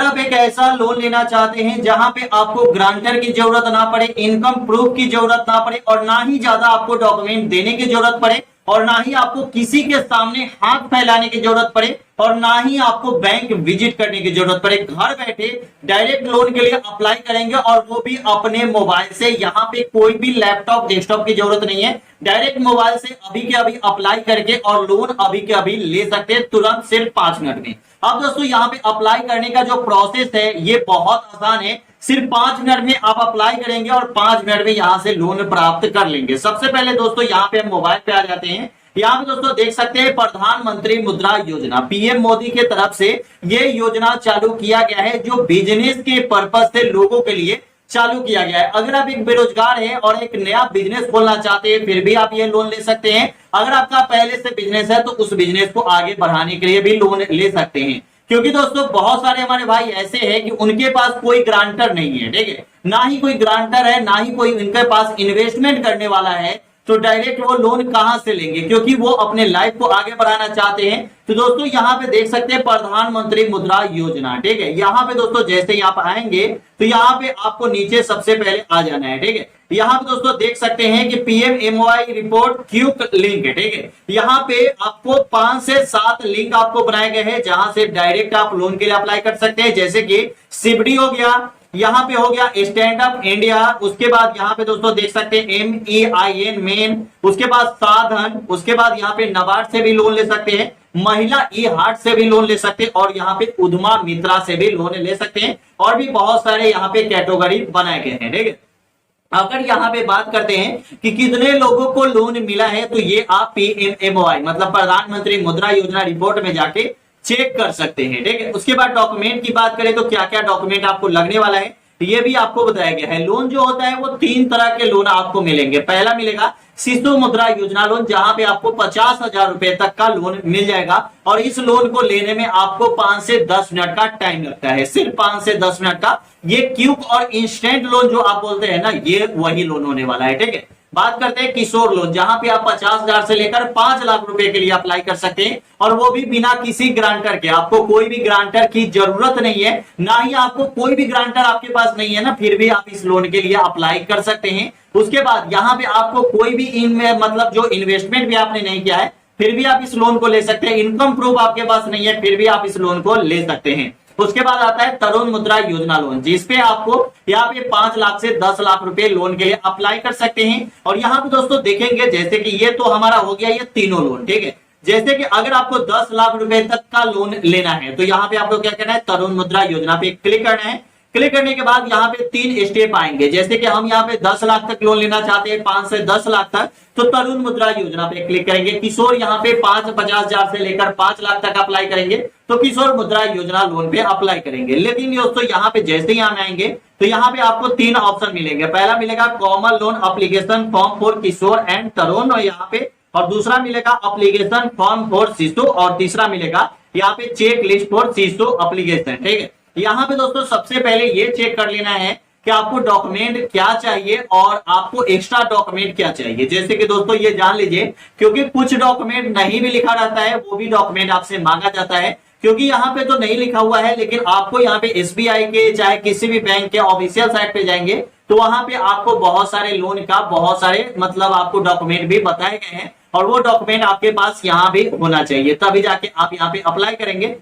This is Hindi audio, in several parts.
आप एक ऐसा लोन लेना चाहते हैं जहां पे आपको ग्रांटर की जरूरत ना पड़े, इनकम प्रूफ की जरूरत ना पड़े और ना ही ज्यादा आपको डॉक्यूमेंट देने की जरूरत पड़े और ना ही आपको किसी के सामने हाथ फैलाने की जरूरत पड़े और ना ही आपको बैंक विजिट करने की जरूरत पड़े, घर बैठे डायरेक्ट लोन के लिए अप्लाई करेंगे और वो भी अपने मोबाइल से। यहाँ पे कोई भी लैपटॉप डेस्कटॉप की जरूरत नहीं है, डायरेक्ट मोबाइल से अभी के अभी अप्लाई करके और लोन अभी के अभी ले सकते हैं तुरंत, सिर्फ 5 मिनट में। अब दोस्तों यहाँ पे अप्लाई करने का जो प्रोसेस है ये बहुत आसान है, सिर्फ 5 मिनट में आप अप्लाई करेंगे और 5 मिनट में यहां से लोन प्राप्त कर लेंगे। सबसे पहले दोस्तों यहाँ पे हम मोबाइल पे आ जाते हैं। यहाँ पे दोस्तों देख सकते हैं प्रधानमंत्री मुद्रा योजना, पीएम मोदी के तरफ से ये योजना चालू किया गया है जो बिजनेस के पर्पज से लोगों के लिए चालू किया गया है। अगर आप एक बेरोजगार हैं और एक नया बिजनेस खोलना चाहते हैं फिर भी आप ये लोन ले सकते हैं। अगर आपका पहले से बिजनेस है तो उस बिजनेस को आगे बढ़ाने के लिए भी लोन ले सकते हैं, क्योंकि दोस्तों बहुत सारे हमारे भाई ऐसे हैं कि उनके पास कोई ग्रांटर नहीं है, ठीक है, ना ही कोई ग्रांटर है, ना ही कोई उनके पास इन्वेस्टमेंट करने वाला है, तो डायरेक्ट वो लोन कहां से लेंगे, क्योंकि वो अपने लाइफ को आगे बढ़ाना चाहते हैं। तो दोस्तों यहाँ पे देख सकते हैं प्रधानमंत्री मुद्रा योजना, ठीक है। यहाँ पे दोस्तों जैसे ही आप आएंगे तो यहाँ पे आपको नीचे सबसे पहले आ जाना है, ठीक है। यहाँ पे दोस्तों देख सकते हैं कि पीएमएमवाई रिपोर्ट क्विक लिंक है, ठीक है। यहाँ पे आपको 5 से 7 लिंक आपको बनाए गए हैं जहां से डायरेक्ट आप लोन के लिए अप्लाई कर सकते हैं, जैसे कि सिबडी हो गया, यहाँ पे हो गया स्टैंड अप इंडिया, उसके बाद यहाँ पे दोस्तों देख सकते हैं MEIN मेन, उसके बाद साधन, उसके बाद यहाँ पे नाबार्ड से भी लोन ले सकते हैं, महिला ई हार्ट से भी लोन ले सकते हैं और यहाँ पे उद्यमा मित्रा से भी लोन ले सकते हैं और भी बहुत सारे यहाँ पे कैटेगरी बनाए गए हैं, ठीक है। अगर यहाँ पे बात करते हैं कि कितने लोगों को लोन मिला है तो ये आप PMMY मतलब प्रधानमंत्री मुद्रा योजना रिपोर्ट में जाके चेक कर सकते हैं, ठीक है। उसके बाद डॉक्यूमेंट की बात करें तो क्या क्या डॉक्यूमेंट आपको लगने वाला है ये भी आपको बताया गया है। लोन जो होता है वो 3 तरह के लोन आपको मिलेंगे। पहला मिलेगा शिशु मुद्रा योजना लोन, जहां पे आपको 50,000 रुपए तक का लोन मिल जाएगा और इस लोन को लेने में आपको 5 से 10 मिनट का टाइम लगता है, सिर्फ 5 से 10 मिनट का। ये क्विक और इंस्टेंट लोन जो आप बोलते हैं ना, ये वही लोन होने वाला है, ठीक है। बात करते हैं किशोर लोन, जहां पे आप 50,000 से लेकर 5 लाख रुपए के लिए अप्लाई कर सकते हैं और वो भी बिना किसी ग्रांटर के। आपको कोई भी ग्रांटर की जरूरत नहीं है, ना ही आपको कोई भी ग्रांटर आपके पास नहीं है ना, फिर भी आप इस लोन के लिए अप्लाई कर सकते हैं। उसके बाद यहाँ पे आपको कोई भी इनमें मतलब जो इन्वेस्टमेंट भी आपने नहीं किया है फिर भी आप इस लोन को ले सकते हैं। इनकम प्रूफ आपके पास नहीं है फिर भी आप इस लोन को ले सकते हैं। उसके बाद आता है तरुण मुद्रा योजना लोन, जिसपे आपको यहाँ पे 5 लाख से 10 लाख रुपए लोन के लिए अप्लाई कर सकते हैं। और यहाँ पे दोस्तों देखेंगे जैसे कि ये तो हमारा हो गया ये तीनों लोन, ठीक है। जैसे कि अगर आपको 10 लाख रुपए तक का लोन लेना है तो यहाँ पे आपको क्या करना है, तरुण मुद्रा योजना पे क्लिक करना है। क्लिक करने के बाद यहाँ पे 3 स्टेप आएंगे, जैसे कि हम यहाँ पे 10 लाख तक लोन लेना चाहते हैं, 5 से 10 लाख तक, तो तरुण मुद्रा योजना पे क्लिक करेंगे। किशोर यहाँ पे 50,000 से लेकर 5 लाख तक अप्लाई करेंगे तो किशोर मुद्रा योजना लोन पे अप्लाई करेंगे। लेकिन दोस्तों यहाँ पे जैसे ही हम आएंगे तो यहाँ पे आपको 3 ऑप्शन मिलेंगे। पहला मिलेगा common loan application form for Kishore and Tarun और यहाँ पे, और दूसरा मिलेगा एप्लीकेशन फॉर्म फॉर शिशु और तीसरा मिलेगा यहाँ पे चेक लिस्ट फॉर शिशु एप्लीकेशन, ठीक है। यहाँ पे दोस्तों सबसे पहले ये चेक कर लेना है कि आपको डॉक्यूमेंट क्या चाहिए और आपको एक्स्ट्रा डॉक्यूमेंट क्या चाहिए। जैसे कि दोस्तों ये जान लीजिए, क्योंकि कुछ डॉक्यूमेंट नहीं भी लिखा रहता है वो भी डॉक्यूमेंट आपसे मांगा जाता है, क्योंकि यहाँ पे तो नहीं लिखा हुआ है लेकिन आपको यहाँ पे SBI के चाहे किसी भी बैंक के ऑफिशियल साइट पे जाएंगे तो वहां पे आपको बहुत सारे लोन का बहुत सारे मतलब आपको डॉक्यूमेंट भी बताए गए हैं और वो डॉक्यूमेंट आपके पास यहाँ भी होना चाहिए, तभी जाके आप यहाँ पे अप्लाई करेंगे।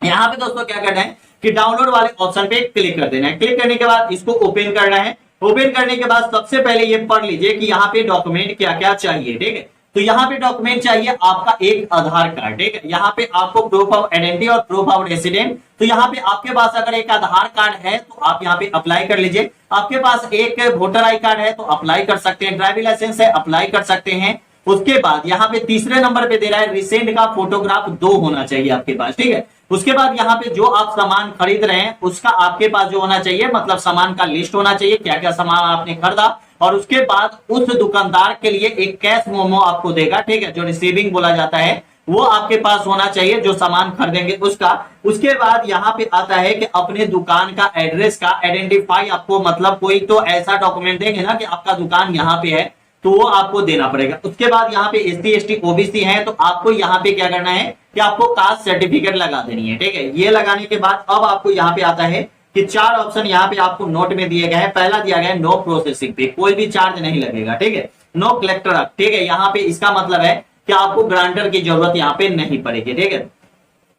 यहाँ पे दोस्तों क्या करना है कि डाउनलोड वाले ऑप्शन पे क्लिक कर देना है। क्लिक करने के बाद इसको ओपन करना है। ओपन करने के बाद सबसे पहले ये पढ़ लीजिए कि यहाँ पे डॉक्यूमेंट क्या क्या चाहिए, ठीक है। तो यहाँ पे डॉक्यूमेंट चाहिए आपका एक आधार कार्ड, ठीक है। यहाँ पे आपको प्रूफ ऑफ आइडेंटिटी और प्रूफ ऑफ रेसिडेंट, तो यहाँ पे आपके पास अगर एक आधार कार्ड है तो आप यहाँ पे अप्लाई कर लीजिए। आपके पास एक वोटर आई कार्ड है तो अप्लाई कर सकते हैं, ड्राइविंग लाइसेंस है अप्लाई कर सकते हैं। उसके बाद यहाँ पे तीसरे नंबर पे दे रहा है रिसेंट का फोटोग्राफ 2 होना चाहिए आपके पास, ठीक है। उसके बाद यहाँ पे जो आप सामान खरीद रहे हैं उसका आपके पास जो होना चाहिए मतलब सामान का लिस्ट होना चाहिए, क्या क्या सामान आपने खरीदा, और उसके बाद उस दुकानदार के लिए एक कैश मोमो आपको देगा, ठीक है, जो रिसीविंग बोला जाता है, वो आपके पास होना चाहिए जो सामान खरीदेंगे उसका। उसके बाद यहाँ पे आता है कि अपने दुकान का एड्रेस का आइडेंटिफाई आपको मतलब कोई तो ऐसा डॉक्यूमेंट देंगे ना कि आपका दुकान यहाँ पे है तो वो आपको देना पड़ेगा। उसके बाद यहाँ पे SC ST OBC है तो आपको यहाँ पे क्या करना है कि आपको कास्ट सर्टिफिकेट लगा देनी है, ठीक है। ये लगाने के बाद अब आपको यहाँ पे आता है कि 4 ऑप्शन यहाँ पे आपको नोट में दिए गए हैं। पहला दिया गया है नो प्रोसेसिंग पे, कोई भी चार्ज नहीं लगेगा, ठीक है। नो कलेक्टर, ठीक है, यहाँ पे इसका मतलब है कि आपको ग्रांटर की जरूरत यहाँ पे नहीं पड़ेगी, ठीक है।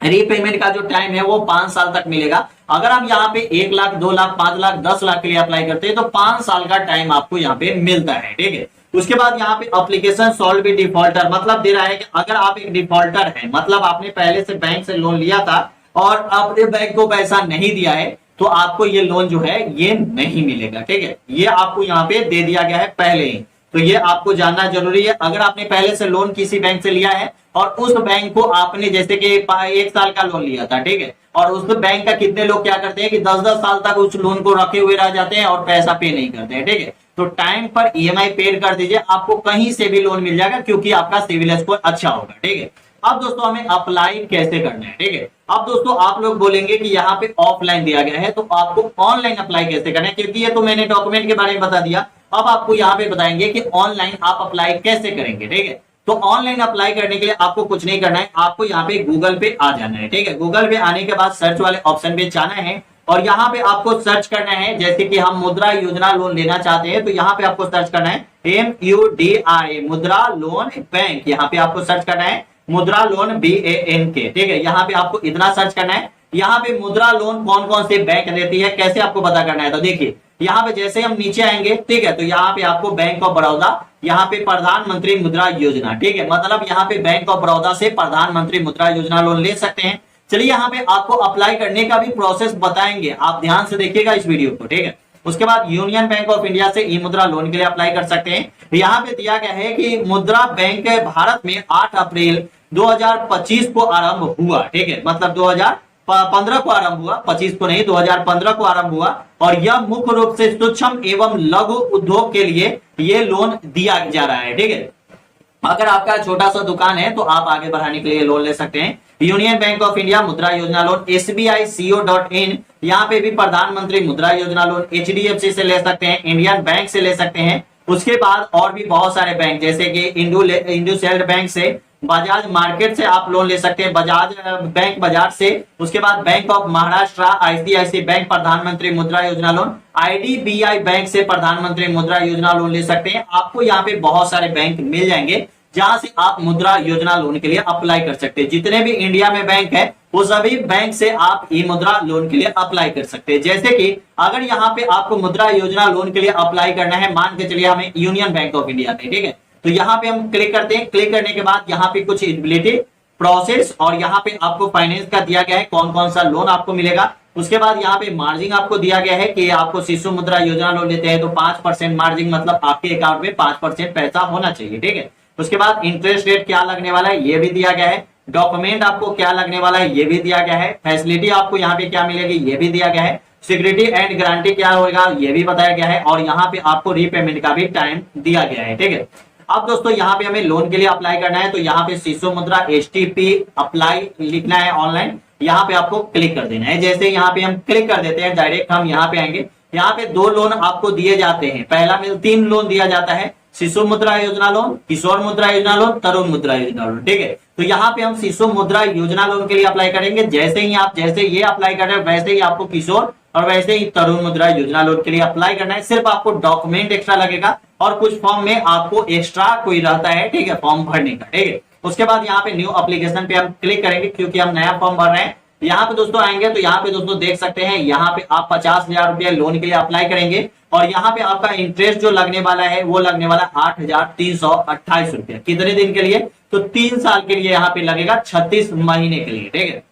रीपेमेंट का जो टाइम है वो 5 साल तक मिलेगा। अगर आप यहाँ पे 1 लाख 2 लाख 5 लाख 10 लाख के लिए अप्लाई करते हैं तो 5 साल का टाइम आपको यहाँ पे मिलता है, ठीक है। उसके बाद यहाँ पे एप्लीकेशन सॉल्व विद डिफॉल्टर, मतलब दे रहा है कि अगर आप एक डिफॉल्टर है, मतलब आपने पहले से बैंक से लोन लिया था और अपने बैंक को पैसा नहीं दिया है, तो आपको ये लोन जो है ये नहीं मिलेगा, ठीक है। ये आपको यहाँ पे दे दिया गया है पहले ही, तो ये आपको जानना जरूरी है। अगर आपने पहले से लोन किसी बैंक से लिया है और उस बैंक को आपने जैसे कि 1 साल का लोन लिया था, ठीक है, और उस बैंक का कितने लोग क्या करते हैं कि 10-10 साल तक उस लोन को रखे हुए रह जाते हैं और पैसा पे नहीं करते हैं, ठीक है। तो टाइम पर EMI पेड कर दीजिए, आपको कहीं से भी लोन मिल जाएगा क्योंकि आपका सिविल स्कोर अच्छा होगा, ठीक है। अब दोस्तों हमें अप्लाई कैसे करना है, ठीक है। अब दोस्तों आप लोग बोलेंगे कि यहाँ पे ऑफलाइन दिया गया है तो आपको ऑनलाइन अप्लाई कैसे करना है, क्योंकि ये तो मैंने डॉक्यूमेंट के बारे में बता दिया। अब आपको यहाँ पे बताएंगे कि ऑनलाइन आप अप्लाई कैसे करेंगे, ठीक है। तो ऑनलाइन अप्लाई करने के लिए आपको कुछ नहीं करना है, आपको यहाँ पे गूगल पे आ जाना है, ठीक है। गूगल पे आने के बाद सर्च वाले ऑप्शन पे जाना है और यहाँ पे आपको सर्च करना है, जैसे कि हम मुद्रा योजना लोन लेना चाहते हैं तो यहाँ पे आपको सर्च करना है MUDRA, मुद्रा लोन बैंक, यहाँ पे आपको सर्च करना है मुद्रा लोन BANK, ठीक है। यहाँ पे आपको इतना सर्च करना है। यहाँ पे मुद्रा लोन कौन कौन से बैंक देती है, कैसे आपको पता करना है, तो देखिए यहाँ पे जैसे हम नीचे आएंगे, ठीक है, तो यहाँ पे आपको बैंक ऑफ बड़ौदा, यहाँ पे प्रधानमंत्री मुद्रा योजना, ठीक है, मतलब यहाँ पे बैंक ऑफ बड़ौदा से प्रधानमंत्री मुद्रा योजना लोन ले सकते हैं। चलिए यहाँ पे आपको अप्लाई करने का भी प्रोसेस बताएंगे, आप ध्यान से देखिएगा इस वीडियो को, ठीक है। उसके बाद यूनियन बैंक ऑफ इंडिया से ई मुद्रा लोन के लिए अप्लाई कर सकते हैं। यहाँ पे दिया गया है कि मुद्रा बैंक भारत में 8 अप्रैल 2025 को आरंभ हुआ, ठीक है, मतलब 2015 को आरंभ हुआ, 25 को नहीं, 2015 को आरंभ हुआ और यह मुख्य रूप से सूक्ष्म एवं लघु उद्योग के लिए ये लोन दिया जा रहा है, ठीक है। अगर आपका छोटा सा दुकान है तो आप आगे बढ़ाने के लिए लोन ले सकते हैं। यूनियन बैंक ऑफ इंडिया मुद्रा योजना लोन, SBI CO.in, यहाँ पे भी प्रधानमंत्री मुद्रा योजना लोन, HDFC से ले सकते हैं, इंडियन बैंक से ले सकते हैं। उसके बाद और भी बहुत सारे बैंक जैसे कि इंडसइंड बैंक से, बजाज मार्केट से आप लोन ले सकते हैं, बजाज बैंक बाजार से। उसके बाद bank of Maharashtra, ICICI bank प्रधानमंत्री मुद्रा योजना लोन, IDBI बैंक से प्रधानमंत्री मुद्रा योजना लोन ले सकते हैं। आपको यहाँ पे बहुत सारे बैंक मिल जाएंगे जहां से आप मुद्रा योजना लोन के लिए अप्लाई कर सकते हैं। जितने भी इंडिया में बैंक है वो सभी बैंक से आप ई मुद्रा लोन के लिए अप्लाई कर सकते हैं। जैसे कि अगर यहाँ पे आपको मुद्रा योजना लोन के लिए अप्लाई करना है, मान के चलिए हमें यूनियन बैंक ऑफ इंडिया में, ठीक है, तो यहाँ पे हम क्लिक करते हैं। क्लिक करने के बाद यहाँ पे कुछ एलिजिबिलिटी प्रोसेस और यहाँ पे आपको फाइनेंस का दिया गया है कौन कौन सा लोन आपको मिलेगा। उसके बाद यहाँ पे मार्जिन आपको दिया गया है कि आपको शिशु मुद्रा योजना लोन लेते हैं तो 5% मार्जिन, मतलब आपके अकाउंट में 5% पैसा होना चाहिए, ठीक है। उसके बाद इंटरेस्ट रेट क्या लगने वाला है ये भी दिया गया है, डॉक्यूमेंट आपको क्या लगने वाला है ये भी दिया गया है, फैसिलिटी आपको यहाँ पे क्या मिलेगी ये भी दिया गया है, सिक्योरिटी एंड गारंटी क्या होगा ये भी बताया गया है और यहाँ पे आपको रीपेमेंट का भी टाइम दिया गया है, ठीक है। अब दोस्तों यहाँ पे हमें लोन के लिए अप्लाई करना है तो यहाँ पे शिशु मुद्रा STP अप्लाई लिखना है ऑनलाइन, यहाँ पे आपको क्लिक कर देना है। जैसे यहाँ पे हम क्लिक कर देते हैं डायरेक्ट हम यहाँ पे आएंगे। यहाँ पे 2 लोन आपको दिए जाते हैं, पहला में 3 लोन दिया जाता है, शिशु मुद्रा योजना लोन, किशोर मुद्रा योजना लोन, तरुण मुद्रा योजना लोन, ठीक है। तो यहाँ पे हम शिशु मुद्रा योजना लोन के लिए अप्लाई करेंगे। जैसे ये अप्लाई कर रहे हैं वैसे ही आपको किशोर और वैसे ही तरुण मुद्रा योजना लोन के लिए अप्लाई करना है। सिर्फ आपको डॉक्यूमेंट एक्स्ट्रा लगेगा और कुछ फॉर्म में आपको एक्स्ट्रा कोई रहता है, ठीक है, फॉर्म भरने का, ठीक है। उसके बाद यहाँ पे न्यू एप्लीकेशन पे हम क्लिक करेंगे क्योंकि हम नया फॉर्म भर रहे हैं। यहाँ पे दोस्तों आएंगे तो यहाँ पे दोस्तों देख सकते हैं यहाँ पे आप 50,000 रुपया लोन के लिए अप्लाई करेंगे और यहाँ पे आपका इंटरेस्ट जो लगने वाला है वो लगने वाला 8,328 रुपया। कितने दिन के लिए, तो 3 साल के लिए यहाँ पे लगेगा, 36 महीने के लिए, ठीक है।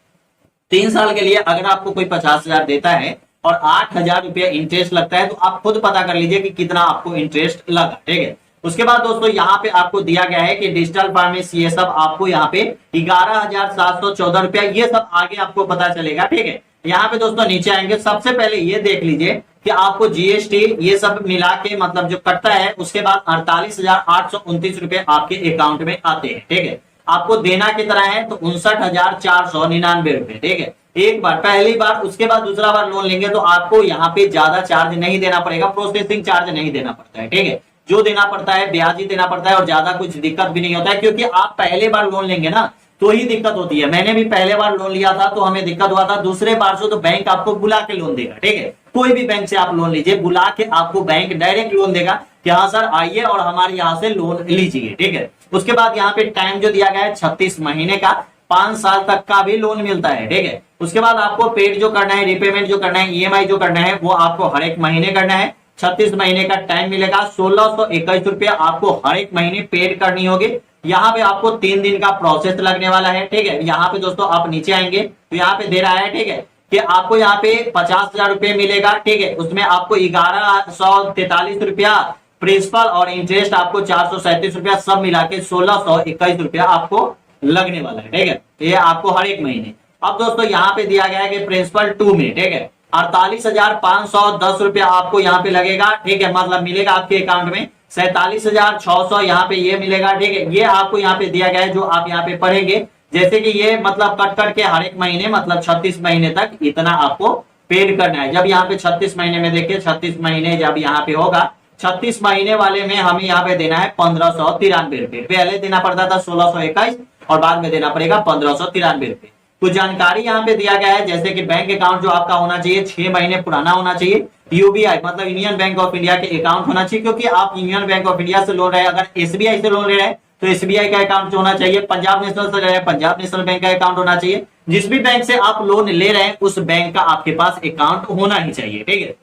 3 साल के लिए अगर आपको कोई 50,000 देता है और 8,000 रुपया इंटरेस्ट लगता है तो आप खुद पता कर लीजिए कि कितना आपको इंटरेस्ट लगा, ठीक है। उसके बाद दोस्तों यहाँ पे आपको दिया गया है कि डिजिटल फार्मेसी, ये सब आपको यहाँ पे 11,714 रुपया, ये सब आगे आपको पता चलेगा, ठीक है। यहाँ पे दोस्तों नीचे आएंगे, सबसे पहले ये देख लीजिए कि आपको GST ये सब मिला के मतलब जो कटता है उसके बाद 48,829 रुपए आपके अकाउंट में आते हैं, ठीक है। आपको देना कितना है तो 59,499 रुपए, ठीक है, एक बार पहली बार। उसके बाद दूसरा बार लोन लेंगे तो आपको यहाँ पे ज्यादा चार्ज नहीं देना पड़ेगा, प्रोसेसिंग चार्ज नहीं देना पड़ता है, ठीक है। जो देना पड़ता है ब्याज ही देना पड़ता है और ज्यादा कुछ दिक्कत भी नहीं होता है, क्योंकि आप पहले बार लोन लेंगे ना तो ही दिक्कत होती है। मैंने भी पहले बार लोन लिया था तो हमें दिक्कत हुआ था, दूसरे बार से तो बैंक आपको बुला के लोन देगा, ठीक है। कोई भी बैंक से आप लोन लीजिए, बुला के आपको बैंक डायरेक्ट लोन देगा कि हाँ सर आइए और हमारे यहाँ से लोन लीजिए, ठीक है। उसके बाद यहाँ पे टाइम जो दिया गया है 36 महीने का, 5 साल तक का भी लोन मिलता है, ठीक है। उसके बाद आपको पेड जो करना है, रिपेमेंट जो करना है, ईएमआई जो करना है वो आपको हर एक महीने करना है। 36 महीने का टाइम मिलेगा, 1621 रुपया आपको हर एक महीने पेड करनी होगी। यहाँ पे आपको 3 दिन का प्रोसेस लगने वाला है, ठीक है। यहाँ पे दोस्तों आप नीचे आएंगे तो यहाँ पे दे रहा है, ठीक है, कि आपको यहाँ पे 50,000 रुपये मिलेगा, ठीक है। उसमें आपको 1143 रुपया प्रिंसिपल और इंटरेस्ट आपको 437 रुपया सब मिला के 1621 रुपया आपको लगने वाला है, ठीक है। ये आपको हर एक महीने। अब दोस्तों यहाँ पे दिया गया है कि प्रिंसिपल 2 में, ठीक है, 48,510 रुपया आपको यहाँ पे लगेगा, ठीक है, मतलब मिलेगा आपके अकाउंट में। 47,600 यहाँ पे ये मिलेगा, ठीक है। ये आपको यहाँ पे दिया गया है जो आप यहाँ पे पढ़ेंगे, जैसे कि ये मतलब कट करके हर एक महीने मतलब 36 महीने तक इतना आपको पेड करना है। जब यहाँ पे 36 महीने में देखिए 36 महीने जब यहाँ पे होगा, 36 महीने वाले में हमें यहाँ पे देना है 1593 रुपए। पहले देना पड़ता था 1621 और बाद में देना पड़ेगा 1593 रुपए। कुछ जानकारी यहाँ पे दिया गया है, जैसे कि बैंक अकाउंट जो आपका होना चाहिए 6 महीने पुराना होना चाहिए। यूबीआई मतलब यूनियन बैंक ऑफ इंडिया के अकाउंट होना चाहिए, क्योंकि आप यूनियन बैंक ऑफ इंडिया से लोन रहे, अगर एसबीआई से लोन ले रहे हैं तो एसबीआई का अकाउंट होना चाहिए। पंजाब नेशनल से ले रहे हैं, पंजाब नेशनल बैंक का अकाउंट होना चाहिए। जिस भी बैंक से आप लोन ले रहे हैं उस बैंक का आपके पास अकाउंट होना ही चाहिए, ठीक है।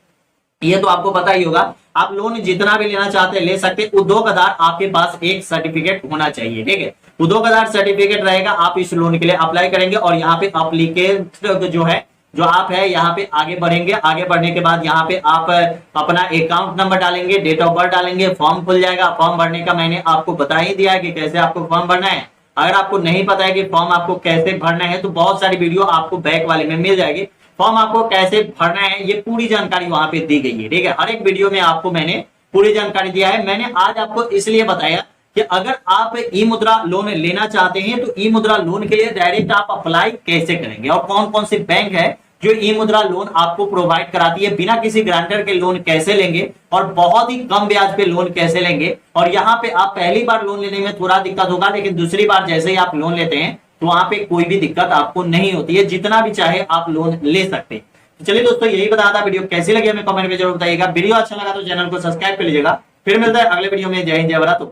ये तो आपको पता ही होगा, आप लोन जितना भी लेना चाहते हैं ले सकते हैं। उद्योगदार आपके पास एक सर्टिफिकेट होना चाहिए, ठीक है। उद्योगदार सर्टिफिकेट रहेगा, आप इस लोन के लिए अप्लाई करेंगे और यहाँ पे अप्लीकेशन जो है जो आप है यहाँ पे आगे बढ़ेंगे। आगे बढ़ने के बाद यहाँ पे आप अपना अकाउंट नंबर डालेंगे, डेट ऑफ बर्थ डालेंगे, फॉर्म खुल जाएगा। फॉर्म भरने का मैंने आपको बता ही दिया है कि कैसे आपको फॉर्म भरना है। अगर आपको नहीं पता है कि फॉर्म आपको कैसे भरना है तो बहुत सारी वीडियो आपको बैक वाले में मिल जाएगी। फॉर्म आपको कैसे भरना है ये पूरी जानकारी वहां पे दी गई है, ठीक है। हर एक वीडियो में आपको मैंने पूरी जानकारी दिया है। मैंने आज आपको इसलिए बताया कि अगर आप ई मुद्रा लोन लेना चाहते हैं तो ई मुद्रा लोन के लिए डायरेक्ट आप अप्लाई कैसे करेंगे और कौन कौन से बैंक है जो ई मुद्रा लोन आपको प्रोवाइड कराती है, बिना किसी गारंटर के लोन कैसे लेंगे और बहुत ही कम ब्याज पे लोन कैसे लेंगे। और यहाँ पे आप पहली बार लोन लेने में थोड़ा दिक्कत होगा, लेकिन दूसरी बार जैसे ही आप लोन लेते हैं तो वहां पे कोई भी दिक्कत आपको नहीं होती है, जितना भी चाहे आप लोन ले सकते हैं। तो चलिए दोस्तों यही बताया था, वीडियो कैसी लगी हमें कमेंट में जरूर बताइएगा। वीडियो अच्छा लगा तो चैनल को सब्सक्राइब कर लीजिएगा। फिर मिलता है अगले वीडियो में। जय हिंद जय भारत।